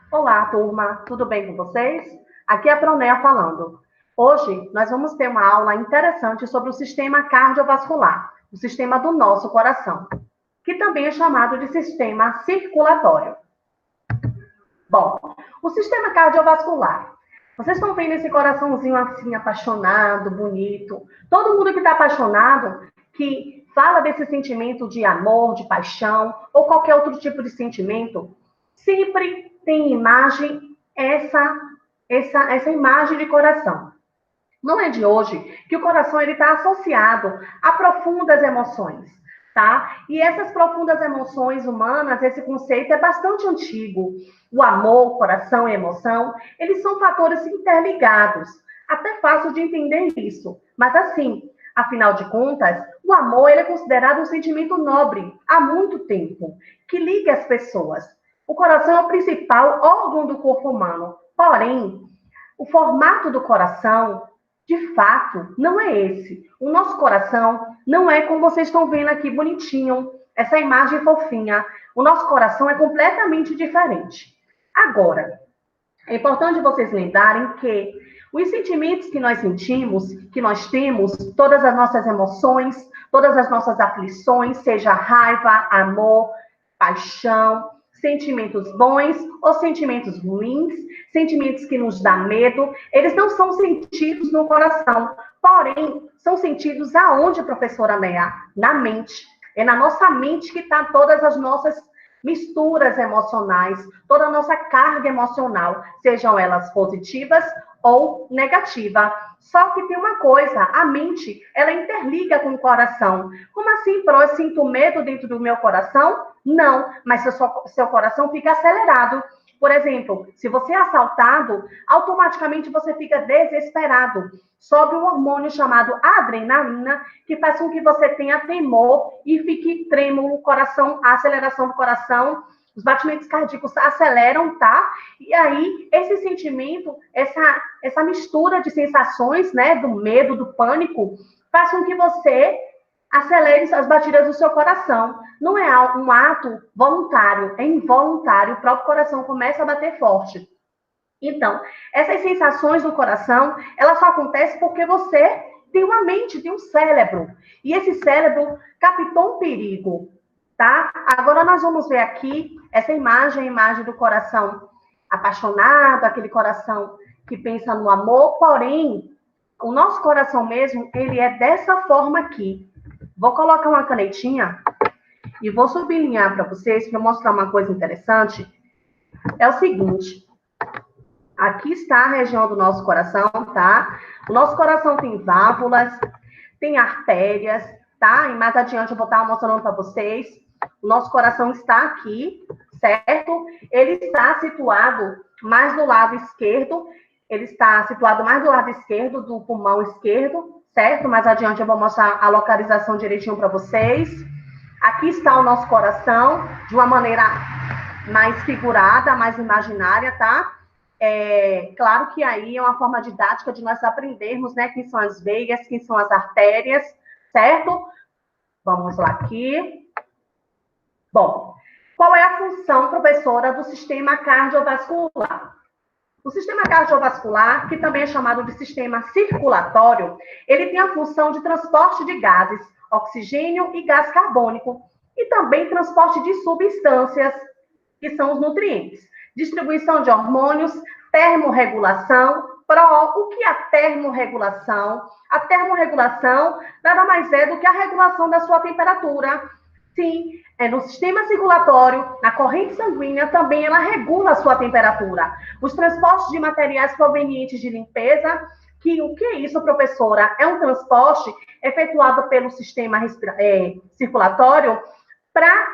Olá, turma, tudo bem com vocês? Aqui é a Pronéa falando. Hoje nós vamos ter uma aula interessante sobre o sistema cardiovascular, o sistema do nosso coração, que também é chamado de sistema circulatório. Bom, o sistema cardiovascular. Vocês estão vendo esse coraçãozinho assim, apaixonado, bonito. Todo mundo que está apaixonado, que fala desse sentimento de amor, de paixão, ou qualquer outro tipo de sentimento, sempre tem imagem, essa imagem de coração. Não é de hoje que o coração ele está associado a profundas emoções, tá? E essas profundas emoções humanas, esse conceito é bastante antigo. O amor, o coração e a emoção, eles são fatores interligados. Até fácil de entender isso. Mas assim, afinal de contas, o amor ele é considerado um sentimento nobre há muito tempo, que liga as pessoas. O coração é o principal órgão do corpo humano. Porém, o formato do coração, de fato, não é esse. O nosso coração não é como vocês estão vendo aqui, bonitinho, essa imagem fofinha. O nosso coração é completamente diferente. Agora, é importante vocês lembrarem que os sentimentos que nós sentimos, que nós temos, todas as nossas emoções, todas as nossas aflições, seja raiva, amor, paixão, sentimentos bons ou sentimentos ruins, sentimentos que nos dão medo, eles não são sentidos no coração, porém, são sentidos aonde, professora Nea? Na mente. É na nossa mente que estão todas as nossas misturas emocionais, toda a nossa carga emocional, sejam elas positivas ou negativas. Só que tem uma coisa, a mente, ela interliga com o coração. Como assim, Pro? Eu sinto medo dentro do meu coração? Não, mas seu coração fica acelerado. Por exemplo, se você é assaltado, automaticamente você fica desesperado. Sobe um hormônio chamado adrenalina, que faz com que você tenha temor e fique trêmulo o coração, a aceleração do coração, os batimentos cardíacos aceleram, tá? E aí, esse sentimento, essa mistura de sensações, né, do medo, do pânico, faz com que você acelere as batidas do seu coração. Não é um ato voluntário, é involuntário, o próprio coração começa a bater forte. Então, essas sensações do coração, elas só acontecem porque você tem uma mente, tem um cérebro. E esse cérebro captou um perigo, tá? Agora nós vamos ver aqui essa imagem, a imagem do coração apaixonado, aquele coração que pensa no amor, porém, o nosso coração mesmo, ele é dessa forma aqui. Vou colocar uma canetinha e vou sublinhar para vocês, para mostrar uma coisa interessante. É o seguinte, aqui está a região do nosso coração, tá? O nosso coração tem válvulas, tem artérias, tá? E mais adiante eu vou estar mostrando para vocês. O nosso coração está aqui, certo? Ele está situado mais do lado esquerdo. Ele está situado mais do lado esquerdo do pulmão esquerdo, certo? Mais adiante eu vou mostrar a localização direitinho para vocês. Aqui está o nosso coração, de uma maneira mais figurada, mais imaginária, tá? Claro que aí é uma forma didática de nós aprendermos, né, quem são as veias, quem são as artérias, certo? Vamos lá aqui. Bom, qual é a função, professora, do sistema cardiovascular? O sistema cardiovascular, que também é chamado de sistema circulatório, ele tem a função de transporte de gases, oxigênio e gás carbônico, e também transporte de substâncias, que são os nutrientes, distribuição de hormônios, termorregulação. O que é a termorregulação? A termorregulação nada mais é do que a regulação da sua temperatura. Sim, no sistema circulatório, na corrente sanguínea, também ela regula a sua temperatura. Os transportes de materiais provenientes de limpeza, que o que é isso, professora? É um transporte efetuado pelo sistema circulatório para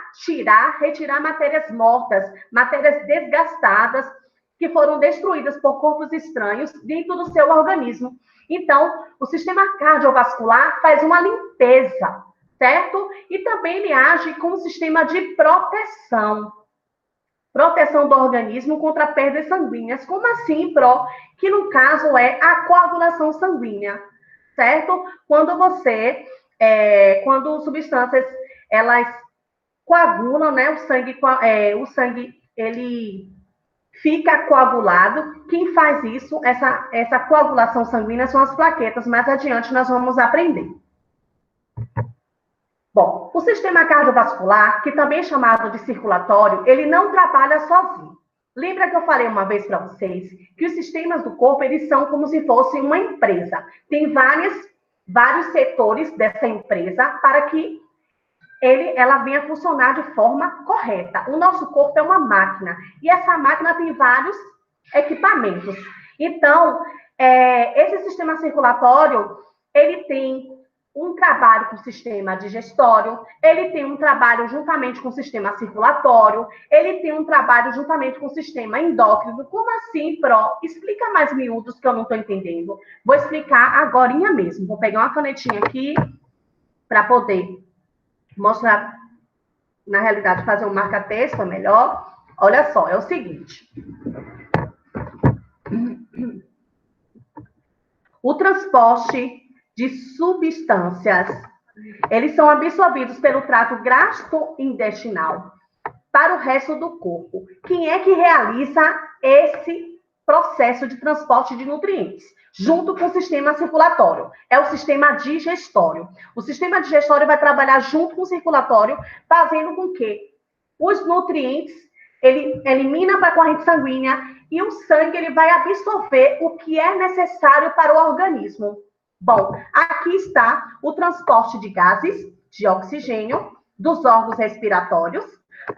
retirar matérias mortas, matérias desgastadas, que foram destruídas por corpos estranhos dentro do seu organismo. Então, o sistema cardiovascular faz uma limpeza, certo? E também ele age como um sistema de proteção do organismo contra perdas sanguíneas. Como assim, Pro? Que no caso é a coagulação sanguínea, certo? Quando substâncias, elas coagulam, né? O sangue, ele fica coagulado. Quem faz isso, essa coagulação sanguínea, são as plaquetas. Mais adiante nós vamos aprender. Bom, o sistema cardiovascular, que também é chamado de circulatório, ele não trabalha sozinho. Lembra que eu falei uma vez para vocês que os sistemas do corpo, eles são como se fosse uma empresa. Tem vários setores dessa empresa para que ela venha funcionar de forma correta. O nosso corpo é uma máquina, e essa máquina tem vários equipamentos. Então, esse sistema circulatório, ele tem um trabalho com o sistema digestório, ele tem um trabalho juntamente com o sistema circulatório, ele tem um trabalho juntamente com o sistema endócrino. Como assim, Pro? Explica mais miúdos que eu não estou entendendo. Vou explicar agorinha mesmo. Vou pegar uma canetinha aqui para poder mostrar, na realidade, fazer um marca-texto é melhor. Olha só, é o seguinte. O transporte de substâncias, eles são absorvidos pelo trato gastrointestinal para o resto do corpo. Quem é que realiza esse processo de transporte de nutrientes? Junto com o sistema circulatório. É o sistema digestório. O sistema digestório vai trabalhar junto com o circulatório, fazendo com que os nutrientes, ele elimina para a corrente sanguínea e o sangue ele vai absorver o que é necessário para o organismo. Bom, aqui está o transporte de gases, de oxigênio, dos órgãos respiratórios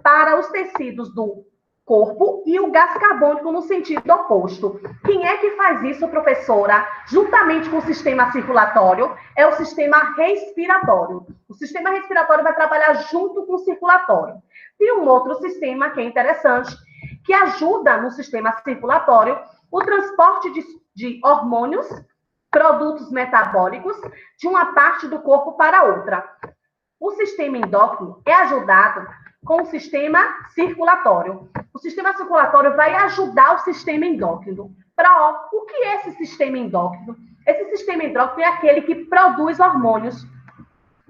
para os tecidos do corpo e o gás carbônico no sentido oposto. Quem é que faz isso, professora? Juntamente com o sistema circulatório, é o sistema respiratório. O sistema respiratório vai trabalhar junto com o circulatório. Tem um outro sistema que é interessante, que ajuda no sistema circulatório o transporte de hormônios, produtos metabólicos, de uma parte do corpo para outra. O sistema endócrino é ajudado com o sistema circulatório. O sistema circulatório vai ajudar o sistema endócrino. O que é esse sistema endócrino? Esse sistema endócrino é aquele que produz hormônios,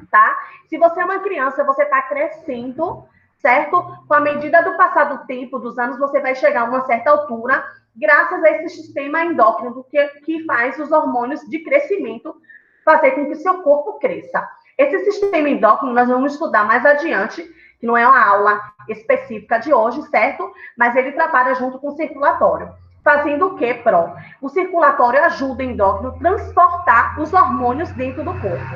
tá? Se você é uma criança, você está crescendo, certo? Com a medida do passar do tempo, dos anos, você vai chegar a uma certa altura, graças a esse sistema endócrino que faz os hormônios de crescimento fazer com que o seu corpo cresça. Esse sistema endócrino nós vamos estudar mais adiante, que não é uma aula específica de hoje, certo? Mas ele trabalha junto com o circulatório. Fazendo o quê, Pro? O circulatório ajuda o endócrino a transportar os hormônios dentro do corpo.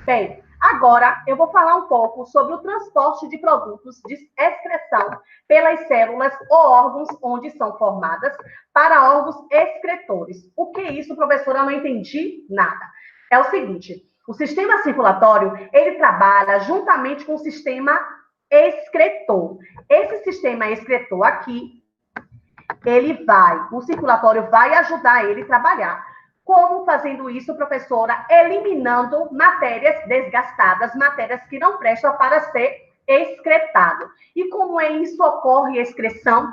Bem, agora eu vou falar um pouco sobre o transporte de produtos de excreção pelas células ou órgãos onde são formadas para órgãos excretores. O que é isso, professora? Eu não entendi nada. É o seguinte, o sistema circulatório, ele trabalha juntamente com o sistema excretor. Esse sistema excretor aqui, o circulatório vai ajudar ele a trabalhar. Como fazendo isso, professora? Eliminando matérias desgastadas, matérias que não prestam para ser excretado. E como é isso ocorre a excreção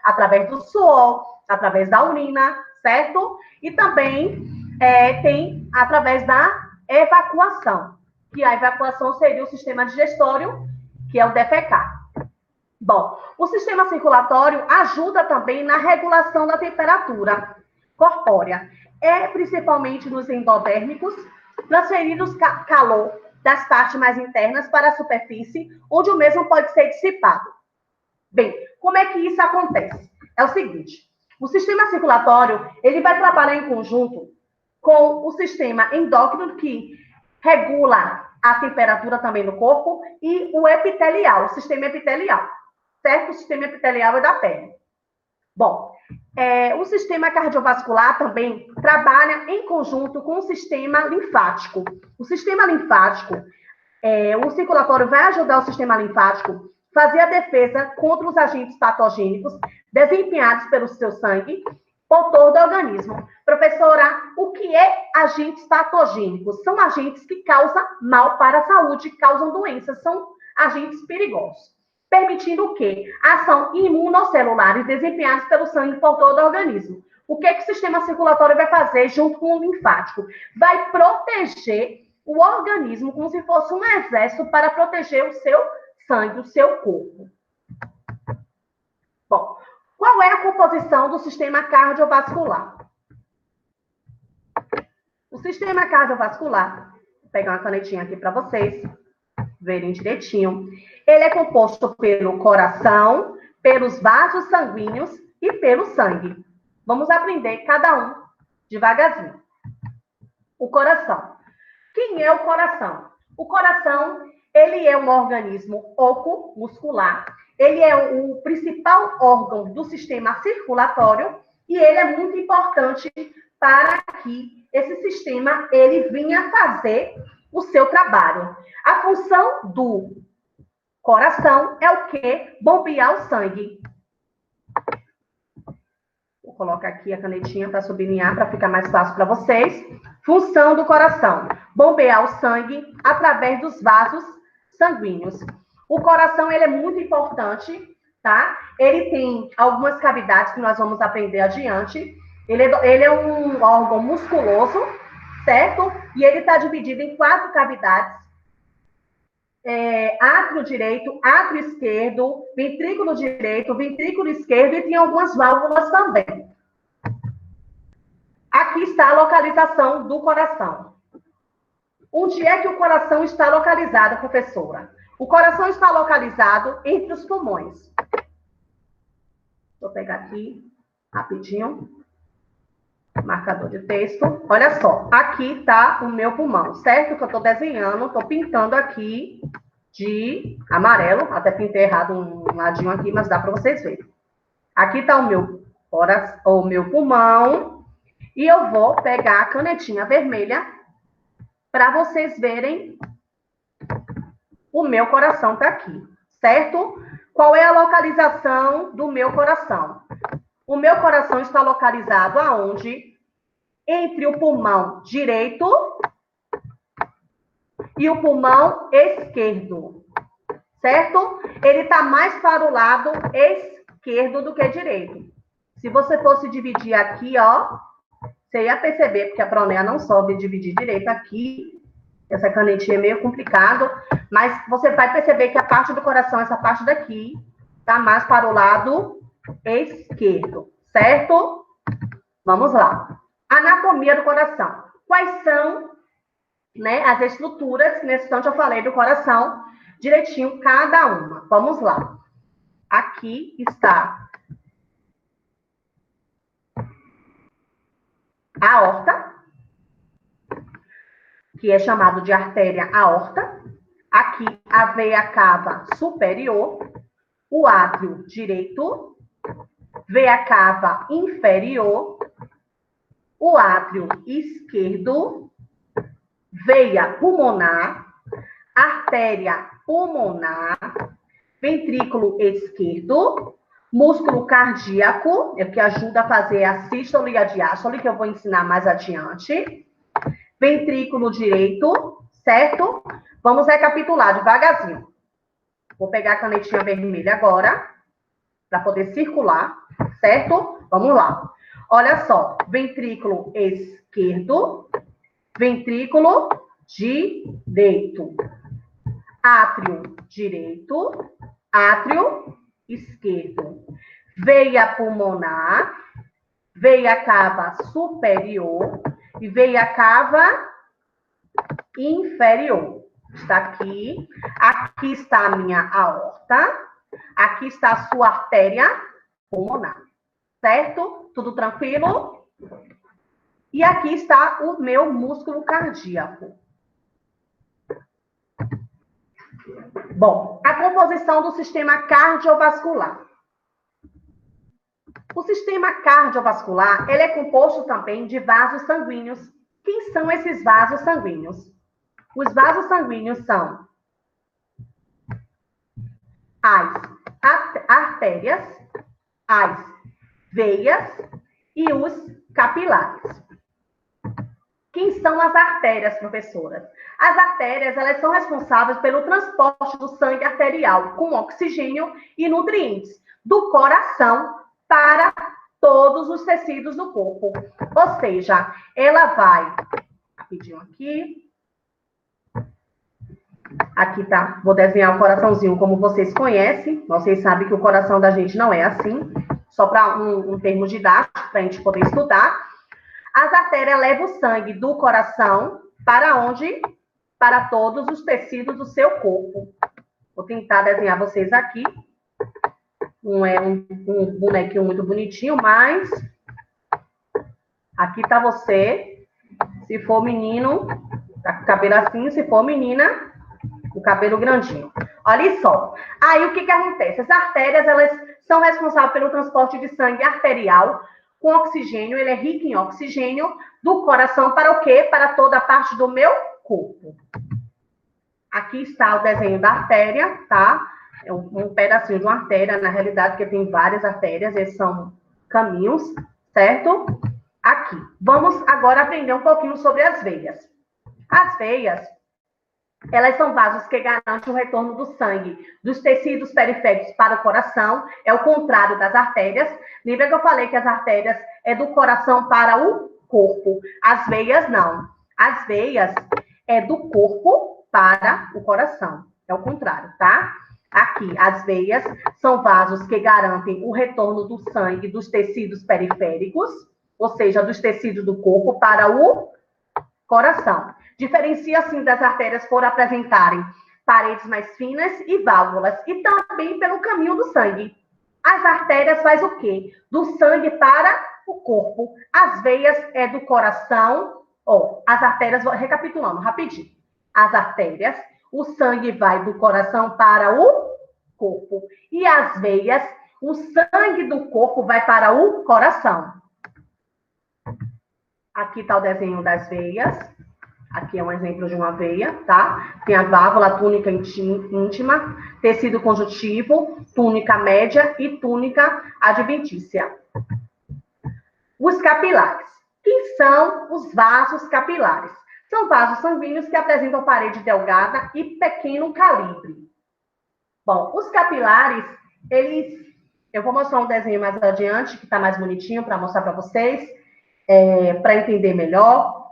através do suor, através da urina, certo? E também tem através da evacuação, que a evacuação seria o sistema digestório, que é o defecar. Bom, o sistema circulatório ajuda também na regulação da temperatura corpórea. Principalmente nos endodérmicos, transferindo o calor das partes mais internas para a superfície, onde o mesmo pode ser dissipado. Bem, como é que isso acontece? É o seguinte, o sistema circulatório, ele vai trabalhar em conjunto com o sistema endócrino, que regula a temperatura também no corpo, e o epitelial, o sistema epitelial, certo? O sistema epitelial é da pele. Bom, o sistema cardiovascular também trabalha em conjunto com o sistema linfático. O sistema linfático, o circulatório vai ajudar o sistema linfático a fazer a defesa contra os agentes patogênicos desempenhados pelo seu sangue por todo o organismo. Professora, o que é agentes patogênicos? São agentes que causam mal para a saúde, causam doenças, são agentes perigosos. Permitindo o quê? A ação imunocelulares desempenhadas pelo sangue por todo o organismo. O que é que o sistema circulatório vai fazer junto com o linfático? Vai proteger o organismo como se fosse um exército para proteger o seu sangue, o seu corpo. Bom, qual é a composição do sistema cardiovascular? O sistema cardiovascular, vou pegar uma canetinha aqui para vocês verem direitinho. Ele é composto pelo coração, pelos vasos sanguíneos e pelo sangue. Vamos aprender cada um devagarzinho. O coração. Quem é o coração? O coração, ele é um organismo oco muscular. Ele é o principal órgão do sistema circulatório e ele é muito importante para que esse sistema ele venha fazer o seu trabalho. A função do coração é o quê? Bombear o sangue. Vou colocar aqui a canetinha para sublinhar, para ficar mais fácil para vocês. Função do coração: bombear o sangue através dos vasos sanguíneos. O coração, ele é muito importante, tá? Ele tem algumas cavidades que nós vamos aprender adiante. Ele é um órgão musculoso, certo? E ele está dividido em 4 cavidades. Átrio direito, átrio esquerdo, ventrículo direito, ventrículo esquerdo e tem algumas válvulas também. Aqui está a localização do coração. Onde é que o coração está localizado, professora? O coração está localizado entre os pulmões. Vou pegar aqui rapidinho. Marcador de texto. Olha só, aqui está o meu pulmão, certo? Que eu estou desenhando, estou pintando aqui de amarelo. Até pintei errado um ladinho aqui, mas dá para vocês verem. Aqui está o meu pulmão. E eu vou pegar a canetinha vermelha para vocês verem o meu coração está aqui, certo? Qual é a localização do meu coração? O meu coração está localizado aonde? Entre o pulmão direito e o pulmão esquerdo, certo? Ele está mais para o lado esquerdo do que direito. Se você fosse dividir aqui, ó, você ia perceber, porque a pronéia não soube dividir direito aqui. Essa canetinha é meio complicado, mas você vai perceber que a parte do coração, essa parte daqui, está mais para o lado esquerdo, certo? Vamos lá. Anatomia do coração. Quais são, né, as estruturas, que nesse instante eu falei do coração, direitinho, cada uma. Vamos lá. Aqui está a aorta, que é chamado de artéria aorta. Aqui, a veia cava superior, o átrio direito, veia cava inferior, o átrio esquerdo, veia pulmonar, artéria pulmonar, ventrículo esquerdo, músculo cardíaco, que ajuda a fazer a sístole e a diástole, que eu vou ensinar mais adiante, ventrículo direito, certo? Vamos recapitular devagarzinho. Vou pegar a canetinha vermelha agora, para poder circular, certo? Vamos lá. Olha só, ventrículo esquerdo, ventrículo direito, átrio direito, átrio esquerdo, veia pulmonar, veia cava superior e veia cava inferior. Está aqui. Aqui está a minha aorta. Aqui está a sua artéria pulmonar. Certo? Tudo tranquilo? E aqui está o meu músculo cardíaco. Bom, a composição do sistema cardiovascular. O sistema cardiovascular, ele é composto também de vasos sanguíneos. Quem são esses vasos sanguíneos? Os vasos sanguíneos são as artérias, as veias e os capilares. Quem são as artérias, professoras? As artérias, elas são responsáveis pelo transporte do sangue arterial com oxigênio e nutrientes do coração para todos os tecidos do corpo. Ou seja, ela vai, rapidinho aqui, Aqui tá, vou desenhar o coraçãozinho como vocês conhecem. Vocês sabem que o coração da gente não é assim, só para um termo didático, para a gente poder estudar. As artérias levam o sangue do coração para onde? Para todos os tecidos do seu corpo. Vou tentar desenhar vocês aqui. Não é um bonequinho muito bonitinho, mas aqui tá você. Se for menino, tá com o cabelo assim. Se for menina, o cabelo grandinho. Olha só. Aí, o que acontece? As artérias, elas são responsáveis pelo transporte de sangue arterial com oxigênio. Ele é rico em oxigênio do coração para o quê? Para toda a parte do meu corpo. Aqui está o desenho da artéria, tá? É um pedacinho de uma artéria, na realidade, porque tem várias artérias. Esses são caminhos, certo? Aqui. Vamos agora aprender um pouquinho sobre as veias. As veias, elas são vasos que garantem o retorno do sangue dos tecidos periféricos para o coração. É o contrário das artérias. Lembra que eu falei que as artérias é do coração para o corpo? As veias, não. As veias é do corpo para o coração. É o contrário, tá? Aqui, as veias são vasos que garantem o retorno do sangue dos tecidos periféricos, ou seja, dos tecidos do corpo para o coração. Diferencia, assim, das artérias por apresentarem paredes mais finas e válvulas, e também pelo caminho do sangue. As artérias faz o quê? Do sangue para o corpo. As veias é do coração, as artérias, recapitulando rapidinho. As artérias, o sangue vai do coração para o corpo. E as veias, o sangue do corpo vai para o coração. Aqui está o desenho das veias. Aqui é um exemplo de uma veia, tá? Tem a válvula, a túnica íntima, tecido conjuntivo, túnica média e túnica adventícia. Os capilares. Quem são os vasos capilares? São vasos sanguíneos que apresentam parede delgada e pequeno calibre. Bom, os capilares, eu vou mostrar um desenho mais adiante, que está mais bonitinho, para mostrar para vocês, para entender melhor.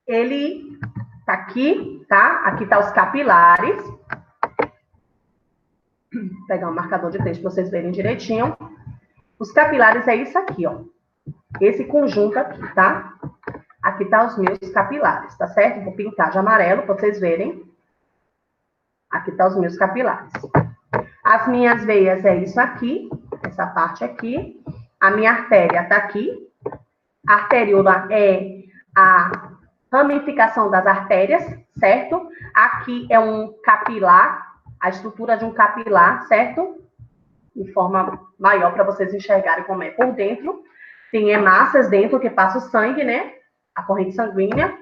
Ele tá aqui, tá? Aqui tá os capilares. Vou pegar um marcador de texto para vocês verem direitinho. Os capilares é isso aqui, ó. Esse conjunto aqui, tá? Aqui tá os meus capilares, tá certo? Vou pintar de amarelo para vocês verem. Aqui tá os meus capilares. As minhas veias é isso aqui, essa parte aqui. A minha artéria tá aqui. A arteríola é a ramificação das artérias, certo? Aqui é um capilar, a estrutura de um capilar, certo? De forma maior para vocês enxergarem como é por dentro. Tem hemácias dentro que passa o sangue, né? A corrente sanguínea.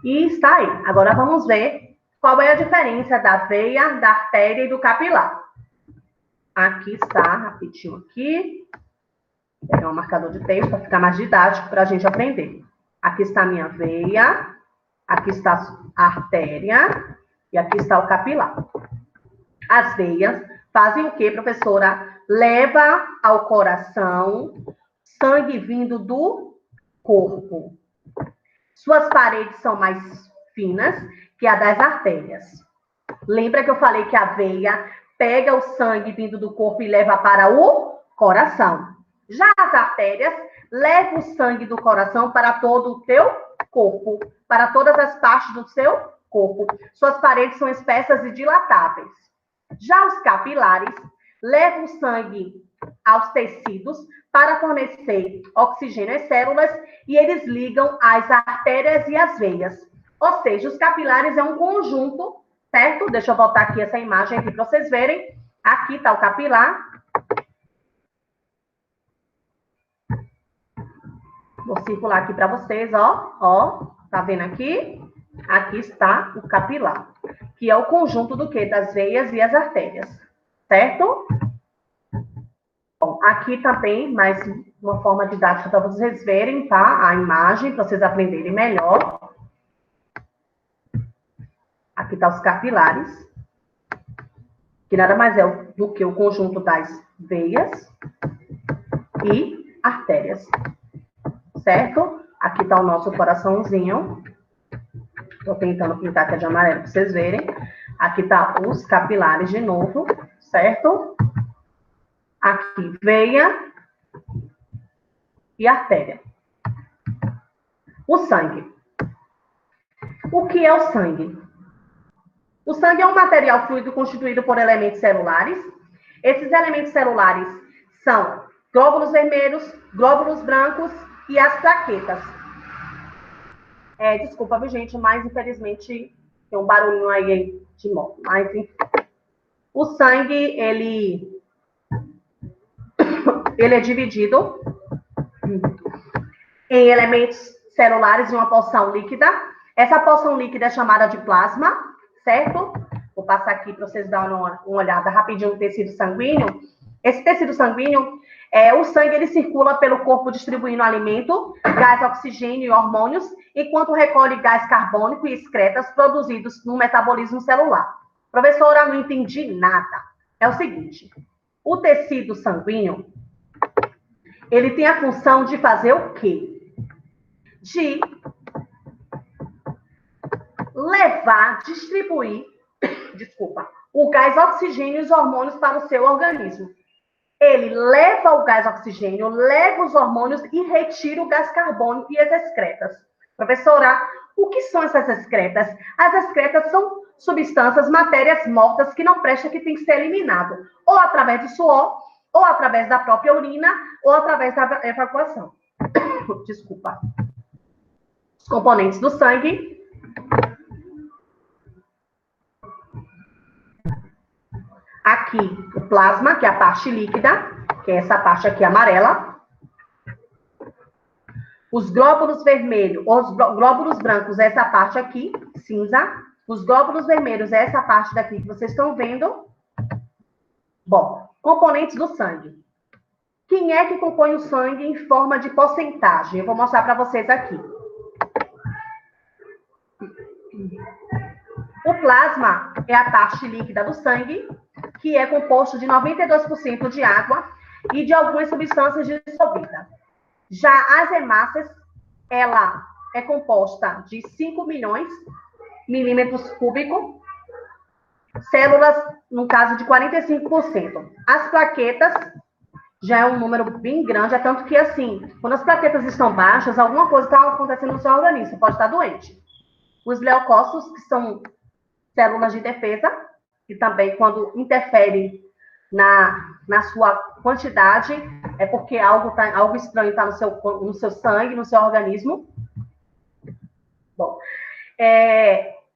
E está aí. Agora vamos ver qual é a diferença da veia, da artéria e do capilar. Aqui está, rapidinho aqui. Vou pegar um marcador de texto para ficar mais didático para a gente aprender. Aqui está a minha veia, aqui está a artéria e aqui está o capilar. As veias fazem o quê, professora? Leva ao coração sangue vindo do corpo. Suas paredes são mais finas que a das artérias. Lembra que eu falei que a veia pega o sangue vindo do corpo e leva para o coração. Já as artérias levam o sangue do coração para todo o teu corpo, para todas as partes do seu corpo. Suas paredes são espessas e dilatáveis. Já os capilares levam o sangue aos tecidos para fornecer oxigênio às células e eles ligam as artérias e as veias. Ou seja, os capilares é um conjunto, certo? Deixa eu voltar aqui essa imagem aqui para vocês verem. Aqui está o capilar. Vou circular aqui para vocês, ó. Tá vendo aqui? Aqui está o capilar, que é o conjunto do quê? Das veias e as artérias, certo? Bom, aqui também, mais uma forma didática para vocês verem, tá? A imagem, para vocês aprenderem melhor. Aqui tá os capilares, que nada mais é do que o conjunto das veias e artérias, certo? Aqui tá o nosso coraçãozinho. Estou tentando pintar aqui de amarelo para vocês verem. Aqui tá os capilares de novo, certo? Aqui, veia e artéria. O sangue. O que é o sangue? O sangue é um material fluido constituído por elementos celulares. Esses elementos celulares são glóbulos vermelhos, glóbulos brancos e as plaquetas. Desculpa, viu, gente, mas infelizmente tem um barulhinho aí de moto. Mas, enfim. O sangue, ele é dividido em elementos celulares e uma porção líquida. Essa porção líquida é chamada de plasma, certo? Vou passar aqui para vocês darem uma olhada rapidinho no tecido sanguíneo. Esse tecido sanguíneo, o sangue ele circula pelo corpo distribuindo alimento, gás, oxigênio e hormônios, enquanto recolhe gás carbônico e excretas produzidos no metabolismo celular. Professora, não entendi nada. É o seguinte, o tecido sanguíneo, ele tem a função de fazer o quê? De levar, distribuir, o gás, oxigênio e os hormônios para o seu organismo. Ele leva o gás oxigênio, leva os hormônios e retira o gás carbônico e as excretas. Professora, o que são essas excretas? As excretas são substâncias, matérias mortas que não prestam, que tem que ser eliminado. Ou através do suor, ou através da própria urina, ou através da evacuação. Desculpa. Os componentes do sangue. Aqui, o plasma, que é a parte líquida, que é essa parte aqui amarela. Os glóbulos vermelhos, os glóbulos brancos, essa parte aqui, cinza. Os glóbulos vermelhos, essa parte daqui que vocês estão vendo. Bom, componentes do sangue. Quem é que compõe o sangue em forma de porcentagem? Eu vou mostrar para vocês aqui. O plasma é a parte líquida do sangue, que é composto de 92% de água e de algumas substâncias dissolvidas. Já as hemácias, ela é composta de 5 milhões milímetros cúbicos, células, no caso, de 45%. As plaquetas já é um número bem grande, é tanto que, assim, quando as plaquetas estão baixas, alguma coisa está acontecendo no seu organismo, pode estar doente. Os leucócitos, que são células de defesa, que também, quando interferem na sua quantidade, é porque algo estranho está no seu sangue, no seu organismo. Bom,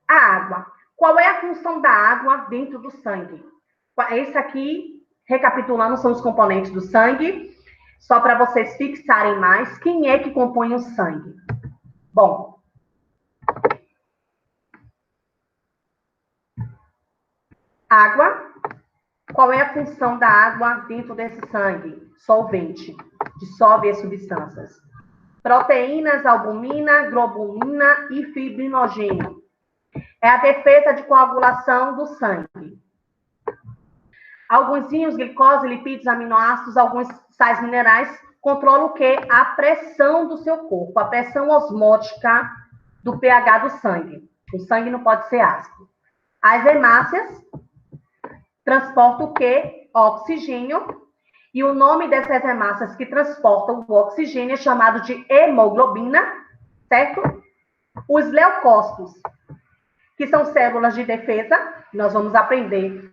a água. Qual é a função da água dentro do sangue? Esse aqui, recapitulando, são os componentes do sangue. Só para vocês fixarem mais, quem é que compõe o sangue? Bom, água. Qual é a função da água dentro desse sangue? Solvente. Dissolve as substâncias. Proteínas, albumina, globulina e fibrinogênio. É a defesa de coagulação do sangue. Alguns glicose, lipídios, aminoácidos, alguns sais minerais controlam o quê? A pressão do seu corpo, a pressão osmótica do pH do sangue. O sangue não pode ser ácido. As hemácias transportam o quê? Oxigênio. E o nome dessas hemácias que transportam o oxigênio é chamado de hemoglobina, certo? Os leucócitos, que são células de defesa, nós vamos aprender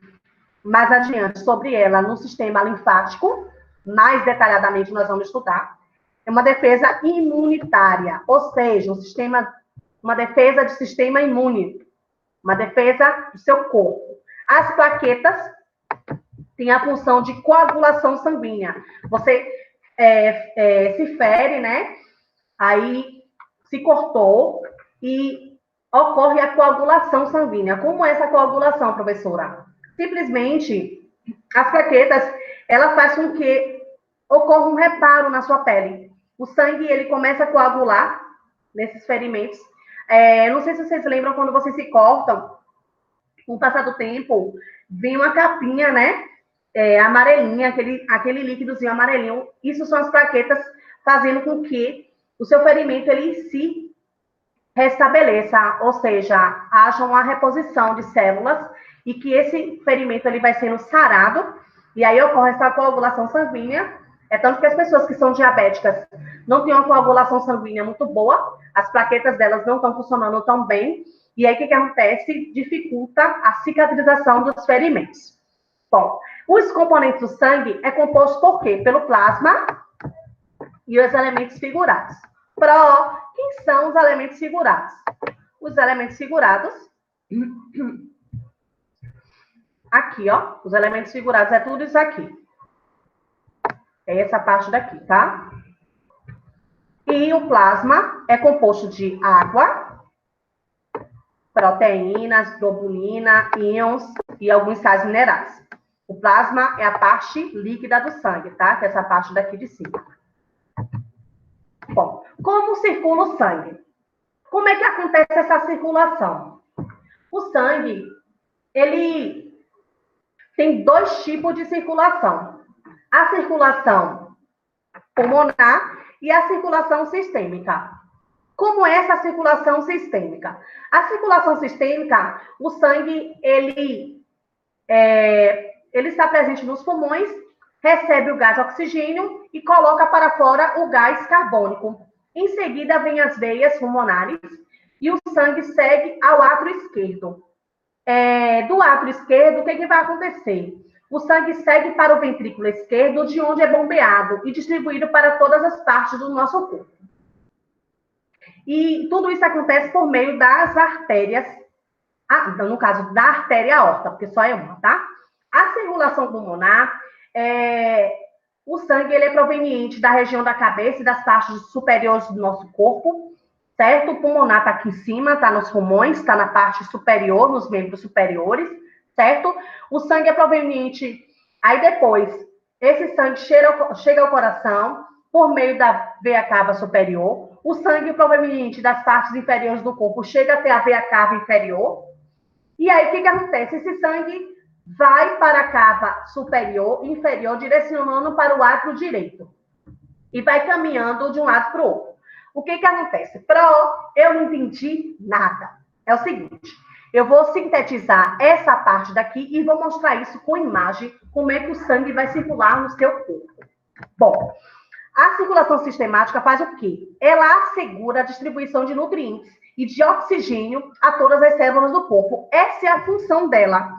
mais adiante sobre ela no sistema linfático, mais detalhadamente nós vamos estudar. É uma defesa imunitária, ou seja, uma defesa do sistema imune, uma defesa do seu corpo. As plaquetas têm a função de coagulação sanguínea. Você se fere, né? Aí se cortou e ocorre a coagulação sanguínea. Como é essa coagulação, professora? Simplesmente, as plaquetas, ela faz com que ocorra um reparo na sua pele. O sangue, ele começa a coagular nesses ferimentos. Não sei se vocês lembram, quando vocês se cortam, com o passar do tempo, vem uma capinha, né? Amarelinha, aquele líquidozinho amarelinho. Isso são as plaquetas fazendo com que o seu ferimento, ele se restabeleça, ou seja, haja uma reposição de células e que esse ferimento ele vai sendo sarado e aí ocorre essa coagulação sanguínea. É tanto que as pessoas que são diabéticas não têm uma coagulação sanguínea muito boa, as plaquetas delas não estão funcionando tão bem, e aí o que acontece? Dificulta a cicatrização dos ferimentos. Bom, os componentes do sangue é composto por quê? Pelo plasma e os elementos figurados. Quem são os elementos figurados? Os elementos figurados, aqui, ó, os elementos figurados é tudo isso aqui. É essa parte daqui, tá? E o plasma é composto de água, proteínas, globulina, íons e alguns sais minerais. O plasma é a parte líquida do sangue, tá? Que é essa parte daqui de cima. Bom, como circula o sangue? Como é que acontece essa circulação? O sangue, ele tem dois tipos de circulação. A circulação pulmonar e a circulação sistêmica. Como é essa circulação sistêmica? A circulação sistêmica, o sangue, ele está presente nos pulmões, recebe o gás oxigênio e coloca para fora o gás carbônico. Em seguida, vem as veias pulmonares e o sangue segue ao átrio esquerdo. Do átrio esquerdo, o que vai acontecer? O sangue segue para o ventrículo esquerdo, de onde é bombeado e distribuído para todas as partes do nosso corpo. E tudo isso acontece por meio das artérias, no caso da artéria aorta, porque só é uma, tá? A circulação pulmonar, o sangue ele é proveniente da região da cabeça e das partes superiores do nosso corpo, certo? O pulmonar está aqui em cima, está nos pulmões, está na parte superior, nos membros superiores, certo? O sangue é proveniente, aí depois, esse sangue chega ao coração por meio da veia cava superior. O sangue proveniente das partes inferiores do corpo chega até a veia cava inferior. E aí, o que acontece? Esse sangue vai para a cava superior e inferior, direcionando para o átrio direito. E vai caminhando de um lado para o outro. O que acontece? Eu não entendi nada. É o seguinte, eu vou sintetizar essa parte daqui e vou mostrar isso com imagem, como é que o sangue vai circular no seu corpo. Bom, a circulação sistemática faz o quê? Ela assegura a distribuição de nutrientes e de oxigênio a todas as células do corpo. Essa é a função dela.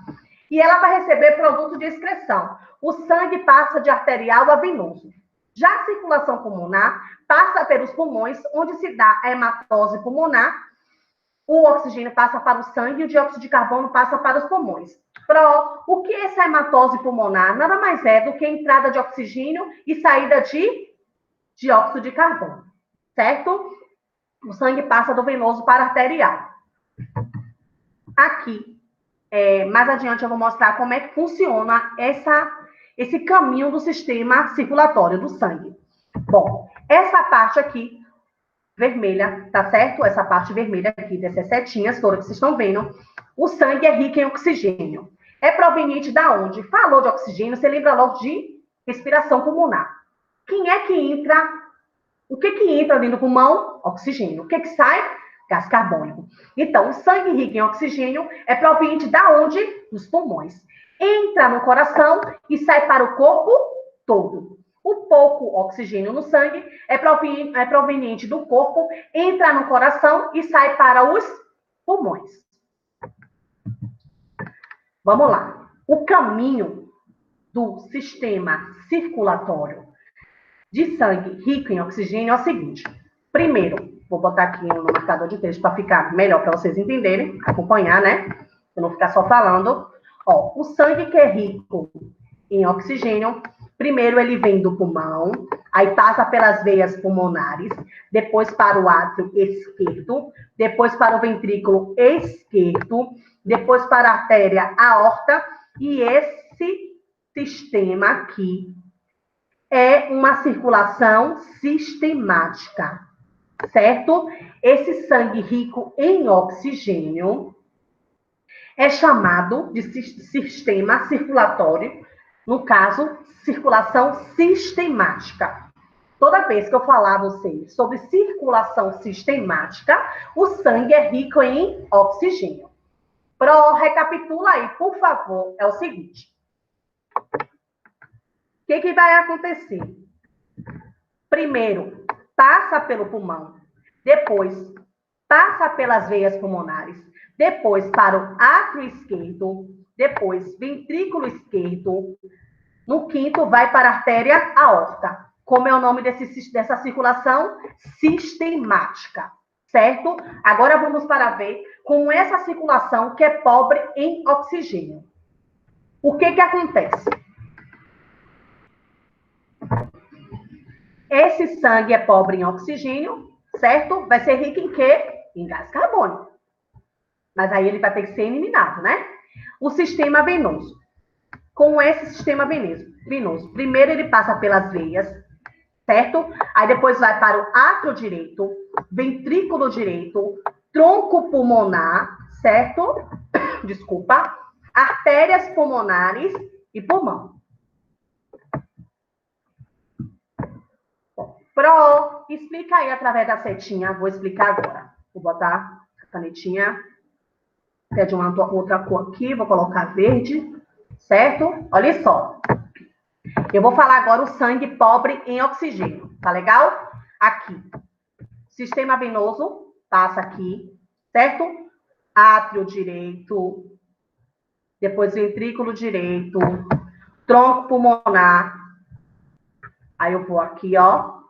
E ela vai receber produto de excreção. O sangue passa de arterial a venoso. Já a circulação pulmonar passa pelos pulmões, onde se dá a hematose pulmonar. O oxigênio passa para o sangue e o dióxido de carbono passa para os pulmões. O que é essa hematose pulmonar? Nada mais é do que entrada de oxigênio e saída de dióxido de carbono, certo? O sangue passa do venoso para arterial. Aqui, mais adiante eu vou mostrar como é que funciona esse caminho do sistema circulatório do sangue. Bom, essa parte aqui, vermelha, tá certo? Essa parte vermelha aqui, dessas setinhas todas que vocês estão vendo, o sangue é rico em oxigênio. É proveniente da onde? Falou de oxigênio, você lembra logo de respiração pulmonar. Quem é que entra? O que entra dentro do pulmão? Oxigênio. O que sai? Gás carbônico. Então, o sangue rico em oxigênio é proveniente da onde? Dos pulmões. Entra no coração e sai para o corpo todo. O pouco oxigênio no sangue é proveniente do corpo, entra no coração e sai para os pulmões. Vamos lá. O caminho do sistema circulatório de sangue rico em oxigênio é o seguinte. Primeiro, vou botar aqui no marcador de texto para ficar melhor para vocês entenderem, acompanhar, né? Para não ficar só falando. Ó, o sangue que é rico em oxigênio, primeiro ele vem do pulmão, aí passa pelas veias pulmonares, depois para o átrio esquerdo, depois para o ventrículo esquerdo, depois para a artéria aorta, e esse sistema aqui é uma circulação sistemática, certo? Esse sangue rico em oxigênio é chamado de sistema circulatório, no caso, circulação sistemática. Toda vez que eu falar a vocês sobre circulação sistemática, o sangue é rico em oxigênio. Recapitula aí, por favor, é o seguinte. O que vai acontecer? Primeiro, passa pelo pulmão, depois passa pelas veias pulmonares, depois para o átrio esquerdo, depois ventrículo esquerdo, no quinto vai para a artéria aorta. Como é o nome dessa circulação? Sistemática, certo? Agora vamos para ver com essa circulação que é pobre em oxigênio. O que acontece? Esse sangue é pobre em oxigênio, certo? Vai ser rico em quê? Em gás carbônico. Mas aí ele vai ter que ser eliminado, né? O sistema venoso. Com esse sistema venoso, primeiro ele passa pelas veias, certo? Aí depois vai para o átrio direito, ventrículo direito, tronco pulmonar, certo? Desculpa. Artérias pulmonares e pulmão. Explica aí através da setinha. Vou explicar agora. Vou botar a canetinha. É de uma outra cor aqui. Vou colocar verde. Certo? Olha só. Eu vou falar agora o sangue pobre em oxigênio. Tá legal? Aqui. Sistema venoso. Passa aqui. Certo? Átrio direito. Depois ventrículo direito. Tronco pulmonar. Aí eu vou aqui, ó.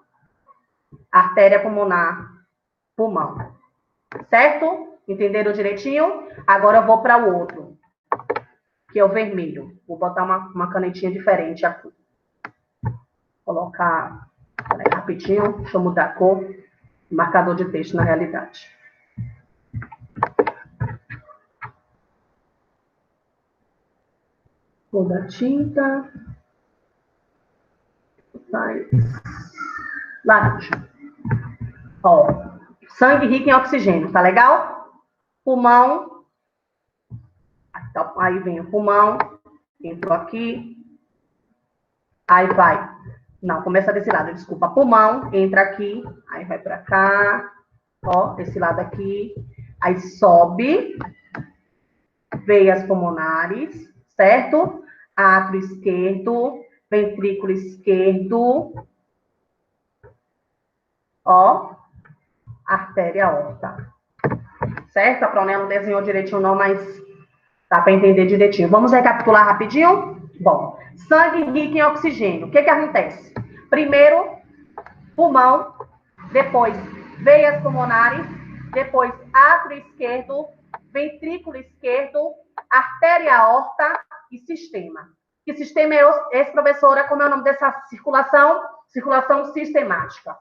Artéria pulmonar, pulmão. Certo? Entenderam direitinho? Agora eu vou para o outro, que é o vermelho. Vou botar uma canetinha diferente aqui. Colocar... Peraí, rapidinho. Deixa eu mudar a cor. Marcador de texto, na realidade. Cor da tinta. Vai. Laranja. Ó, sangue rico em oxigênio, tá legal? Pulmão. Aí vem o pulmão. Entrou aqui. Aí vai. Não, começa desse lado, desculpa. Pulmão, entra aqui. Aí vai pra cá. Ó, desse lado aqui. Aí sobe. Veias pulmonares, certo? Átrio esquerdo. Ventrículo esquerdo. Ó. Artéria aorta. Certo? A Pronel não desenhou direitinho não, mas dá para entender direitinho. Vamos recapitular rapidinho? Bom, sangue rico em oxigênio. O que acontece? Primeiro, pulmão, depois veias pulmonares, depois átrio esquerdo, ventrículo esquerdo, artéria aorta e sistema. Que sistema é esse, professora? Como é o nome dessa circulação? Circulação sistemática.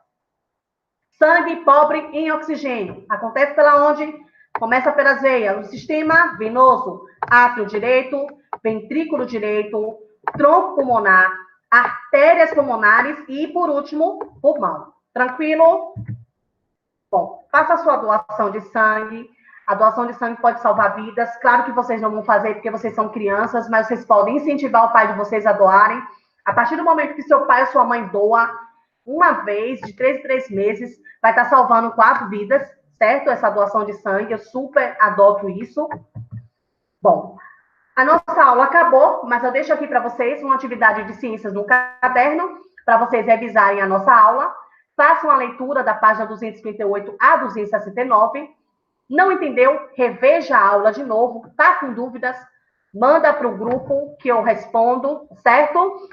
Sangue pobre em oxigênio. Acontece pela onde? Começa pelas veias. O sistema venoso, átrio direito, ventrículo direito, tronco pulmonar, artérias pulmonares e, por último, pulmão. Tranquilo? Bom, faça a sua doação de sangue. A doação de sangue pode salvar vidas. Claro que vocês não vão fazer porque vocês são crianças, mas vocês podem incentivar o pai de vocês a doarem. A partir do momento que seu pai ou sua mãe doa, uma vez, de 3 em 3 meses, vai estar salvando 4 vidas, certo? Essa doação de sangue, eu super adoto isso. Bom, a nossa aula acabou, mas eu deixo aqui para vocês uma atividade de ciências no caderno, para vocês revisarem a nossa aula. Façam a leitura da página 258 a 269. Não entendeu? Reveja a aula de novo. Tá com dúvidas? Manda para o grupo que eu respondo, certo?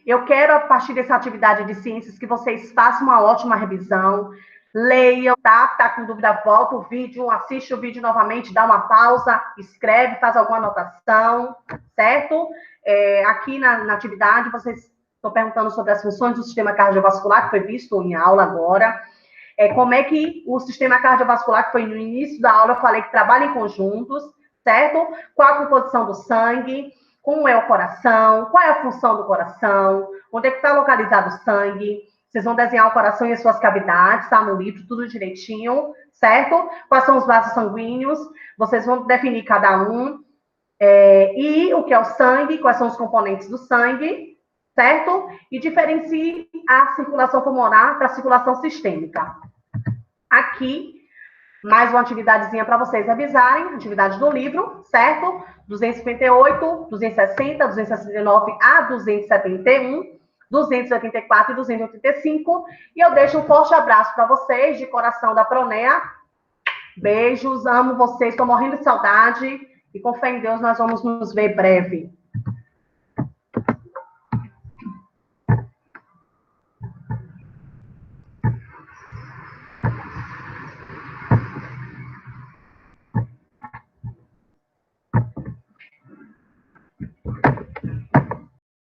Eu quero, a partir dessa atividade de ciências, que vocês façam uma ótima revisão, leiam, tá? Tá com dúvida, volta o vídeo, assiste o vídeo novamente, dá uma pausa, escreve, faz alguma anotação, certo? Aqui na atividade, vocês estão perguntando sobre as funções do sistema cardiovascular, que foi visto em aula agora. Como é que o sistema cardiovascular, que foi no início da aula, eu falei que trabalha em conjuntos, certo? Qual a composição do sangue? Como é o coração, qual é a função do coração, onde é que está localizado o sangue, vocês vão desenhar o coração e as suas cavidades, tá no livro, tudo direitinho, certo? Quais são os vasos sanguíneos, vocês vão definir cada um, e o que é o sangue, quais são os componentes do sangue, certo? E diferencie a circulação pulmonar da circulação sistêmica. Aqui, mais uma atividadezinha para vocês revisarem, atividade do livro, certo? 258, 260, 269 a 271, 284 e 285. E eu deixo um forte abraço para vocês, de coração da Pronea. Beijos, amo vocês, estou morrendo de saudade. E com fé em Deus, nós vamos nos ver breve.